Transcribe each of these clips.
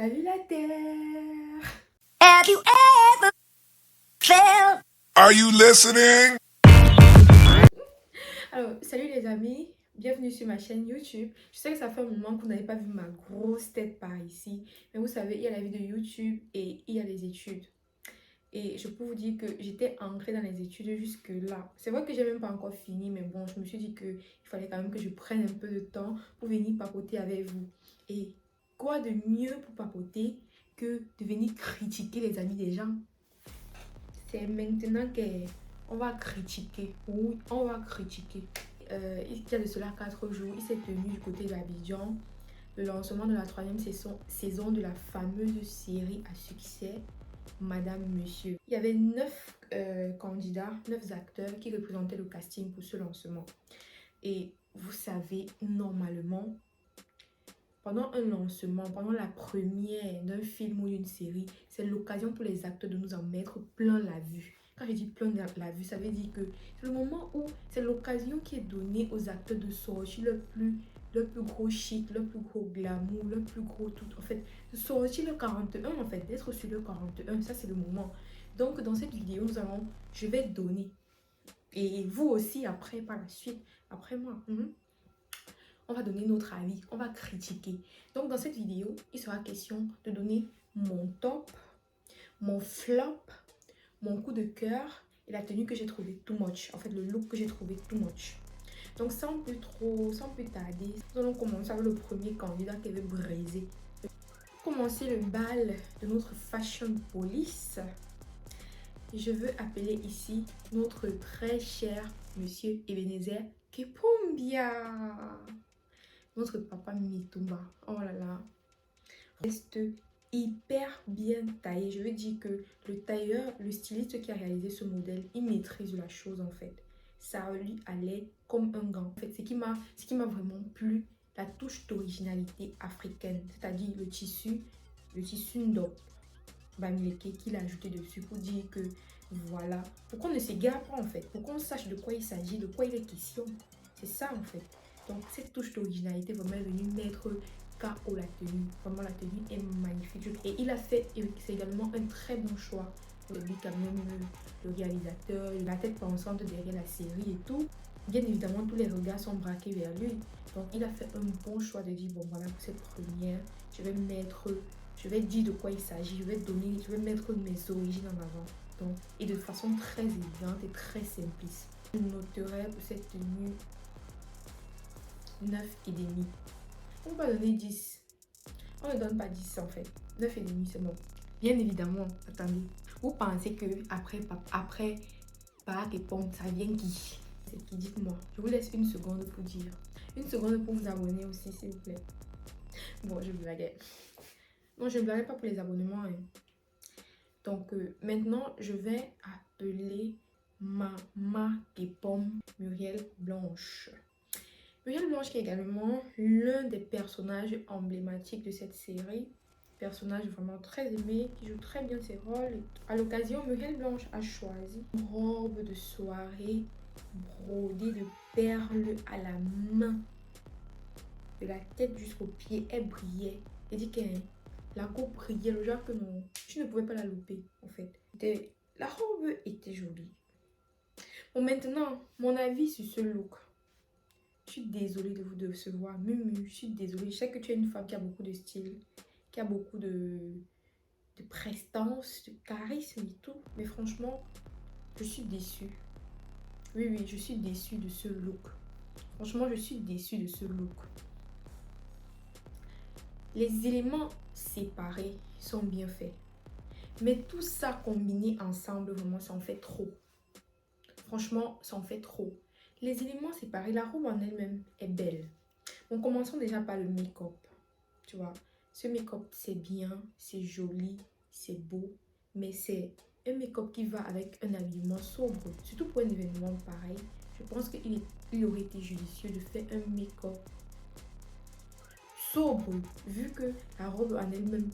Salut la Terre! Have you ever felt? Are you listening? Alors, salut les amis, bienvenue sur ma chaîne YouTube. Je sais que ça fait un moment que vous n'avez pas vu ma grosse tête par ici, mais vous savez, il y a la vie de YouTube et il y a les études. Et je peux vous dire que j'étais ancrée dans les études jusque là. C'est vrai que j'ai même pas encore fini, mais bon, je me suis dit qu'il fallait quand même que je prenne un peu de temps pour venir papoter avec vous. Et quoi de mieux pour papoter que de venir critiquer les amis des gens? C'est maintenant qu'on va critiquer. Oui, on va critiquer. Il y a de cela 4 jours, il s'est tenu du côté d'Abidjan le lancement de la 3e saison de la fameuse série à succès Madame Monsieur. Il y avait 9 candidats, 9 acteurs qui représentaient le casting pour ce lancement. Et vous savez, normalement, pendant un lancement, pendant la première d'un film ou d'une série, c'est l'occasion pour les acteurs de nous en mettre plein la vue. Quand je dis plein la vue, ça veut dire que c'est le moment où c'est l'occasion qui est donnée aux acteurs de sortir le plus gros shit, le plus gros glamour, le plus gros tout. En fait, de sortir le 41, en fait, d'être sur le 41, ça c'est le moment. Donc dans cette vidéo, je vais donner. Et vous aussi après, par la suite, après moi. On va donner notre avis, on va critiquer. Donc dans cette vidéo, il sera question de donner mon top, mon flop, mon coup de cœur et la tenue que j'ai trouvé too much. En fait, le look que j'ai trouvé too much. Donc sans plus tarder, nous allons commencer avec le premier candidat qui avait brisé. Pour commencer le bal de notre fashion police, je veux appeler ici notre très cher monsieur Ebenezer Kepombia. Notre papa Mitumba, oh là là, reste hyper bien taillé. Je veux dire que le tailleur, le styliste qui a réalisé ce modèle, il maîtrise la chose en fait. Ça lui allait comme un gant. En fait, ce qui m'a vraiment plu, la touche d'originalité africaine, c'est-à-dire le tissu Ndop Bamileke qu'il a ajouté dessus pour dire que voilà, pour qu'on ne s'égare pas en fait, pour qu'on sache de quoi il s'agit, de quoi il est question. C'est ça en fait. Donc cette touche d'originalité vraiment est venue mettre KO la tenue. Vraiment la tenue est magnifique. Et il a fait, c'est également un très bon choix. Lui quand même, le réalisateur, la tête pensante derrière la série et tout. Bien évidemment, tous les regards sont braqués vers lui. Donc il a fait un bon choix de dire, bon voilà, pour cette première, je vais dire de quoi il s'agit, je vais mettre mes origines en avant. Donc, et de façon très élégante et très simpliste. Je noterai pour cette tenue 9,5. On va donner 10. On ne donne pas 10 en fait. 9,5 c'est bon. Bien évidemment, attendez. Vous pensez que après Barack et Pomme, ça vient qui? C'est qui? Dites-moi. Je vous laisse une seconde pour dire. Une seconde pour vous abonner aussi, s'il vous plaît. Bon, je blaguais. Non, je ne blaguais pas pour les abonnements. Hein. Donc, maintenant, je vais appeler ma marque et Pomme Muriel Blanche. Muriel Blanche qui est également l'un des personnages emblématiques de cette série. Personnage vraiment très aimé, qui joue très bien ses rôles. À l'occasion, Muriel Blanche a choisi une robe de soirée brodée de perles à la main. De la tête jusqu'aux pieds, elle brillait. Elle dit que la robe brillait, le genre que non, je ne pouvais pas la louper en fait. La robe était jolie. Bon, maintenant, mon avis sur ce look. Je suis désolée de vous décevoir. Mumu, je suis désolée. Je sais que tu es une femme qui a beaucoup de style, qui a beaucoup de prestance, de charisme et tout. Mais franchement, je suis déçue. Oui, je suis déçue de ce look. Franchement, je suis déçue de ce look. Les éléments séparés sont bien faits. Mais tout ça combiné ensemble, vraiment, ça en fait trop. Franchement, ça en fait trop. Les éléments séparés, la robe en elle-même est belle. Bon, commençons déjà par le make-up. Tu vois, ce make-up, c'est bien, c'est joli, c'est beau. Mais c'est un make-up qui va avec un habillement sobre. Surtout pour un événement pareil. Je pense qu'il aurait été judicieux de faire un make-up sobre. Vu que la robe en elle-même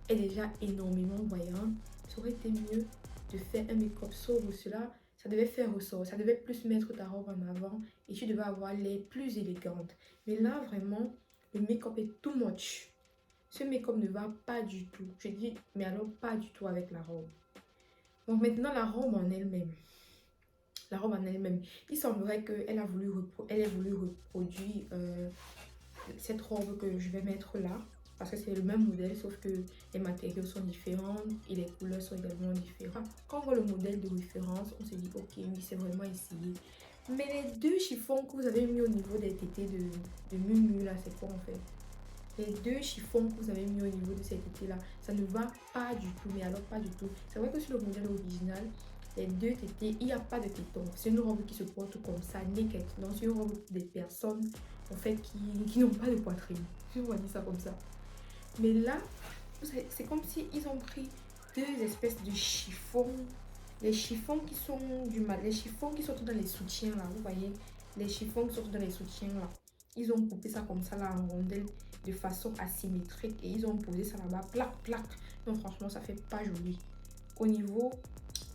est déjà énormément voyante, ça aurait été mieux de faire un make-up sobre. Cela, ça devait faire ressort, ça devait plus mettre ta robe en avant et tu devais avoir l'air plus élégante. Mais là, vraiment, le make-up est too much. Ce make-up ne va pas du tout. Je dis, mais alors pas du tout avec la robe. Donc maintenant, la robe en elle-même. La robe en elle-même. Il semblerait qu'elle ait voulu reproduire cette robe que je vais mettre là. Parce que c'est le même modèle, sauf que les matériaux sont différents et les couleurs sont également différentes. Quand on voit le modèle de référence, on se dit, ok, oui, c'est vraiment essayé. Mais les deux chiffons que vous avez mis au niveau des tétés de Mumu, là, c'est quoi en fait? Les deux chiffons que vous avez mis au niveau de ces tétés-là, ça ne va pas du tout, mais alors pas du tout. C'est vrai que sur le modèle original, les deux tétés, il n'y a pas de tétons. C'est une robe qui se porte comme ça, naked. Donc, c'est une robe des personnes, en fait, qui n'ont pas de poitrine. Je vais dire ça comme ça. Mais là, c'est comme si ils ont pris deux espèces de chiffons. Les chiffons qui sont les chiffons qui sont dans les soutiens là, vous voyez, les chiffons qui sont dans les soutiens là. Ils ont coupé ça comme ça là en rondelles de façon asymétrique et ils ont posé ça là-bas, plac, plac. Donc franchement, ça fait pas joli. Au niveau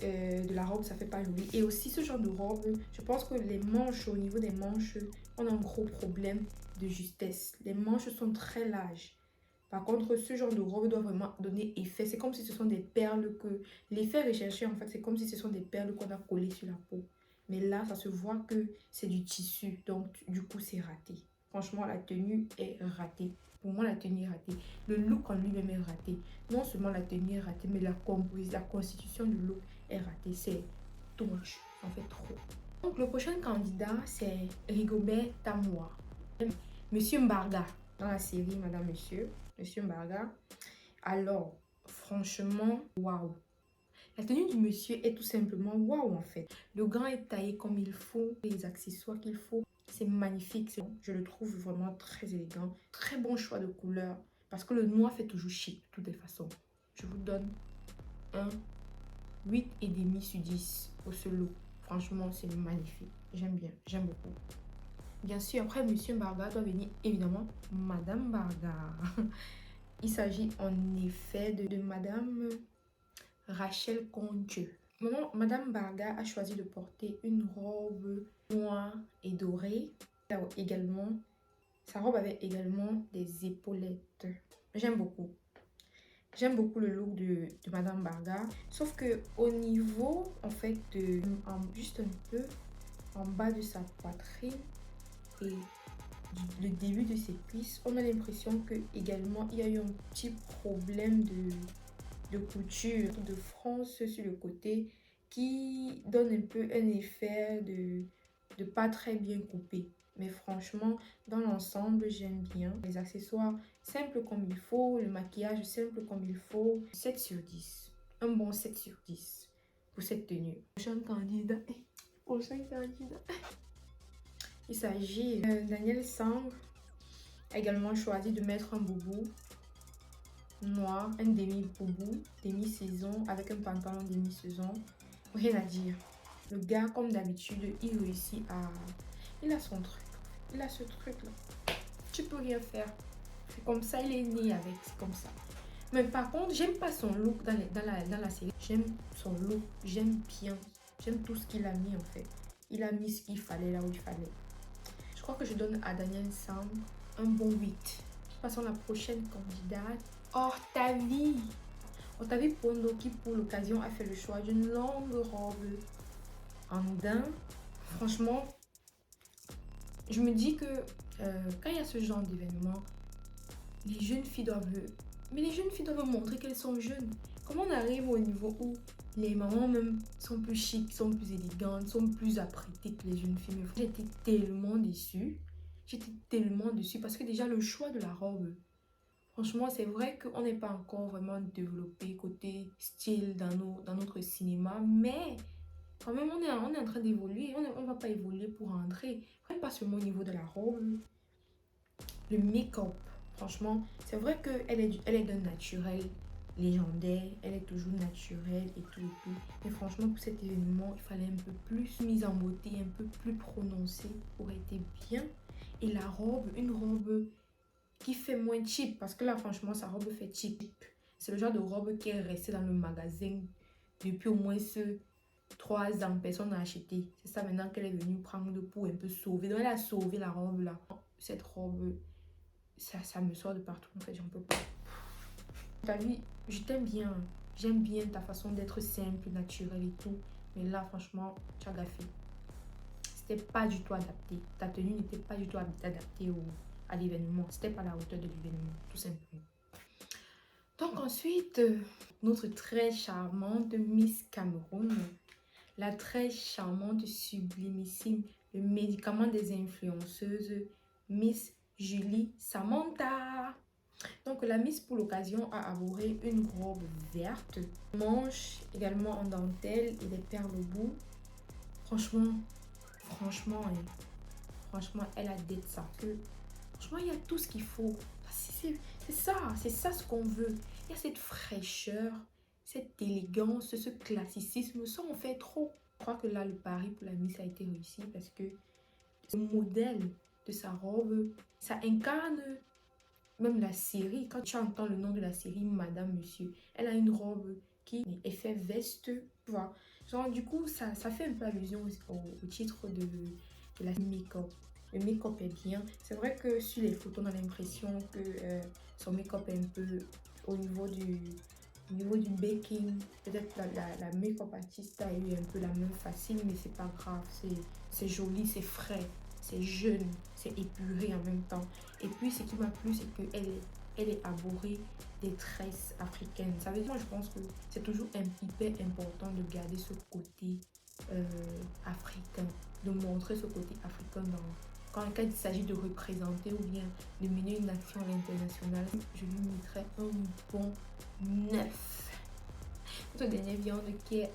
de la robe, ça fait pas joli. Et aussi ce genre de robe, je pense que les manches, au niveau des manches, on a un gros problème de justesse. Les manches sont très larges. Par contre, ce genre de robe doit vraiment donner effet. C'est comme si ce sont des perles que... L'effet recherché, en fait, c'est comme si ce sont des perles qu'on a collées sur la peau. Mais là, ça se voit que c'est du tissu. Donc, du coup, c'est raté. Franchement, la tenue est ratée. Pour moi, la tenue est ratée. Le look en lui-même est raté. Non seulement la tenue est ratée, mais la constitution du look est ratée. C'est too much. Ça en fait trop. Donc, le prochain candidat, c'est Rigobert Tamoua. Monsieur Mbarga. Dans la série Madame Monsieur Mbarga. Alors, franchement, waouh. La tenue du monsieur est tout simplement waouh en fait. Le gant est taillé comme il faut, les accessoires qu'il faut. C'est magnifique. Je le trouve vraiment très élégant. Très bon choix de couleur. Parce que le noir fait toujours chic de toutes les façons. Je vous donne un 8,5 sur 10 pour ce look. Franchement, c'est magnifique. J'aime bien. J'aime beaucoup. Bien sûr, après Monsieur Mbarga doit venir évidemment Madame Mbarga. Il s'agit en effet de Madame Rachel Condieu. Madame Mbarga a choisi de porter une robe noire et dorée. Également, sa robe avait également des épaulettes. J'aime beaucoup. J'aime beaucoup le look de Madame Mbarga. Sauf que au niveau, en fait, juste un peu en bas de sa poitrine, et le début de ses cuisses, on a l'impression que également il y a eu un petit problème de couture de France sur le côté qui donne un peu un effet de pas très bien coupé. Mais franchement, dans l'ensemble, j'aime bien. Les accessoires simples comme il faut, le maquillage simple comme il faut. 7 sur 10. Un bon 7 sur 10 pour cette tenue. Prochain candidat. Il s'agit Daniel Sang a également choisi de mettre un boubou noir, un demi-boubou, demi-saison, avec un pantalon demi-saison. Rien à dire. Le gars, comme d'habitude, il réussit à... Il a son truc. Il a ce truc-là. Tu peux rien faire. C'est comme ça, il est né avec. C'est comme ça. Mais par contre, j'aime pas son look dans la série. J'aime son look. J'aime bien. J'aime tout ce qu'il a mis en fait. Il a mis ce qu'il fallait là où il fallait. Je crois que je donne à Daniel Sam un bon 8. Passons à la prochaine candidate. Octavie. Octavie Pondo qui pour l'occasion a fait le choix d'une longue robe en daim. Franchement, je me dis que quand il y a ce genre d'événement, les jeunes filles doivent... Mais les jeunes filles doivent montrer qu'elles sont jeunes. Comment on arrive au niveau où les mamans même sont plus chics, sont plus élégantes, sont plus apprêtées que les jeunes filles. J'étais tellement déçue. J'étais tellement déçue parce que déjà le choix de la robe, franchement, c'est vrai qu'on n'est pas encore vraiment développé côté style dans notre cinéma, mais quand même on est en train d'évoluer. On ne va pas évoluer pour rentrer. Pas seulement au niveau de la robe, le make-up. Franchement, c'est vrai qu'elle est d'un naturel légendaire, elle est toujours naturelle et tout. Mais franchement, pour cet événement, il fallait un peu plus mise en beauté, un peu plus prononcée pour être bien. Et la robe, une robe qui fait moins cheap, parce que là, franchement, sa robe fait cheap. C'est le genre de robe qui est restée dans le magasin depuis au moins 3 ans. Personne n'a acheté. C'est ça maintenant qu'elle est venue prendre pour un peu sauver. Donc, elle a sauvé la robe là. Cette robe... Ça me sort de partout, en fait, j'en peux pas. T'as vu, je t'aime bien. J'aime bien ta façon d'être simple, naturelle et tout. Mais là, franchement, tu as gaffé. C'était pas du tout adapté. Ta tenue n'était pas du tout adaptée à l'événement. C'était pas à la hauteur de l'événement, tout simplement. Donc ensuite, notre très charmante Miss Cameroun, la très charmante, sublimissime, le médicament des influenceuses, Miss Julie Samantha. Donc la Miss pour l'occasion a arboré une robe verte, manche également en dentelle et des perles au bout. Franchement, franchement, elle a d'être ça. Franchement, il y a tout ce qu'il faut. C'est ça ce qu'on veut. Il y a cette fraîcheur, cette élégance, ce classicisme. Ça, on fait trop. Je crois que là, le pari pour la Miss a été réussi parce que le modèle de sa robe, ça incarne même la série. Quand tu entends le nom de la série, Madame, Monsieur, elle a une robe qui est effet veste, tu vois. Genre, du coup, ça fait un peu allusion au titre de la make-up. Le make-up est bien. C'est vrai que sur les photos, on a l'impression que son make-up est un peu au niveau du baking. Peut-être la make-up artiste a eu un peu la main facile, mais c'est pas grave. C'est joli, c'est frais, c'est jeune, c'est épuré en même temps. Et puis, ce qui m'a plu, c'est qu'elle est arborée des tresses africaines. Ça veut dire, moi, je pense que c'est toujours hyper important de garder ce côté africain, de montrer ce côté africain quand il s'agit de représenter ou bien de mener une action à l'international. Je lui mettrais un bon 9. Notre dernière viande qui est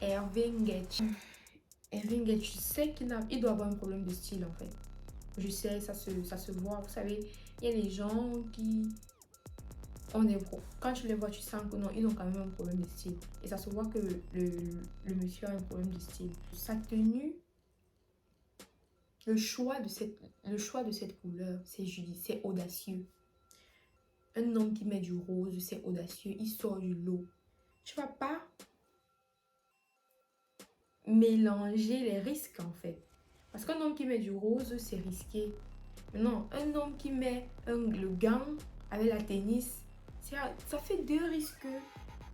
Hervé Nguetch. Hervé Nguetch, je sais qu'il doit avoir un problème de style en fait. Je sais, ça se voit. Vous savez, il y a les gens qui ont des gros. Quand tu les vois, tu sens que non, ils ont quand même un problème de style. Et ça se voit que le monsieur a un problème de style. Sa tenue, le choix de cette couleur, c'est judicieux, c'est audacieux. Un homme qui met du rose, c'est audacieux. Il sort du lot. Tu vas pas mélanger les risques en fait. Parce qu'un homme qui met du rose, c'est risqué. Non, un homme qui met le gant avec la tennis, ça fait deux risques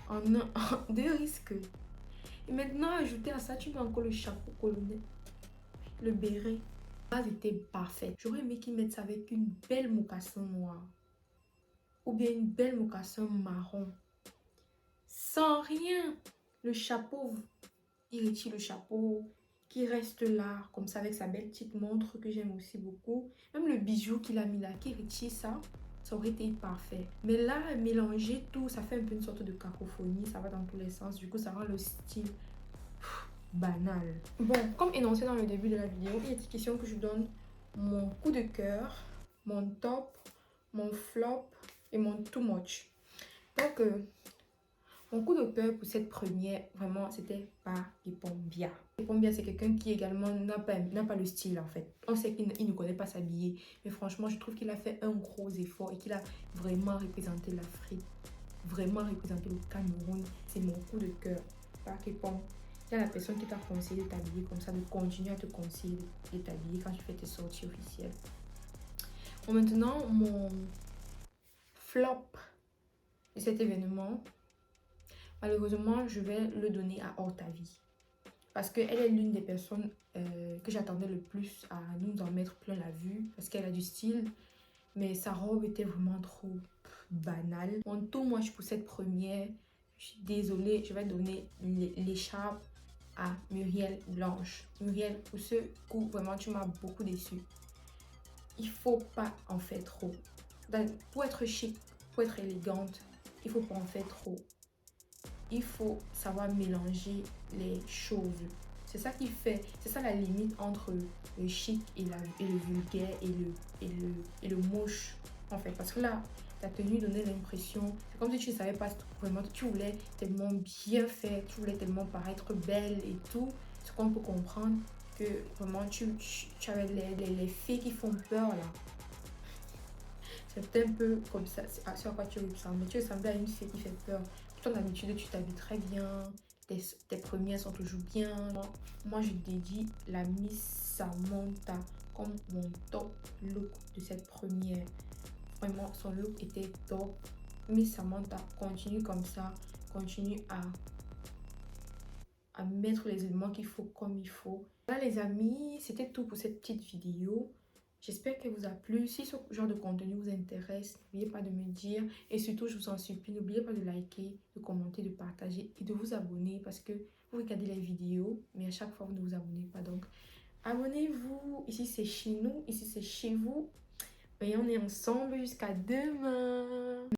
en un, deux risques. Et maintenant, ajouter à ça, tu mets encore le chapeau colonel, le béret. La base était parfaite. J'aurais aimé qu'ils mettent ça avec une belle mocassin noire ou bien une belle mocassin marron. Sans rien. Le chapeau, il retire le chapeau qui reste là, comme ça, avec sa belle petite montre que j'aime aussi beaucoup. Même le bijou qu'il a mis là, qui retire ça, ça aurait été parfait. Mais là, mélanger tout, ça fait un peu une sorte de cacophonie, ça va dans tous les sens. Du coup, ça rend le style banal. Bon, comme énoncé dans le début de la vidéo, il est question que je donne mon coup de cœur, mon top, mon flop et mon too much. Donc, mon coup de cœur pour cette première, vraiment, c'était Paripombia. Paripombia, c'est quelqu'un qui également n'a pas le style en fait. On sait qu'il ne connaît pas s'habiller, mais franchement, je trouve qu'il a fait un gros effort et qu'il a vraiment représenté l'Afrique, vraiment représenté le Cameroun. C'est mon coup de cœur. Paripombia. Il y a la personne qui t'a conseillé de t'habiller comme ça, de continuer à te conseiller de t'habiller quand tu fais tes sorties officielles. Bon, maintenant, mon flop de cet événement, malheureusement, je vais le donner à Hortavie. Parce qu'elle est l'une des personnes que j'attendais le plus à nous en mettre plein la vue. Parce qu'elle a du style. Mais sa robe était vraiment trop banale. En tout, moi, pour cette première, je suis désolée. Je vais donner l'écharpe à Muriel Blanche. Muriel, pour ce coup, vraiment, tu m'as beaucoup déçue. Il faut pas en faire trop. Pour être chic, pour être élégante, il faut pas en faire trop. Il faut savoir mélanger les choses. C'est ça qui fait, c'est ça la limite entre le chic et le vulgaire et le moche en fait. Parce que là, ta tenue donnait l'impression, c'est comme si tu ne savais pas vraiment, tu voulais tellement bien faire, tu voulais tellement paraître belle et tout. Ce qu'on peut comprendre que vraiment tu avais les filles qui font peur là. C'est un peu comme ça, c'est à quoi tu ressembles. Tu ressemblais à une fille qui fait peur. D'habitude, tu t'habilles très bien, tes premières sont toujours bien. Moi, je dédie la Miss Samantha comme mon top look de cette première. Vraiment, son look était top. Miss Samantha, continue comme ça. Continue à mettre les éléments qu'il faut comme il faut. Voilà les amis, c'était tout pour cette petite vidéo. J'espère qu'elle vous a plu. Si ce genre de contenu vous intéresse, n'oubliez pas de me dire. Et surtout, je vous en supplie, n'oubliez pas de liker, de commenter, de partager et de vous abonner parce que vous regardez les vidéos, mais à chaque fois, vous ne vous abonnez pas. Donc, abonnez-vous. Ici, c'est chez nous. Ici, c'est chez vous. Et on est ensemble jusqu'à demain.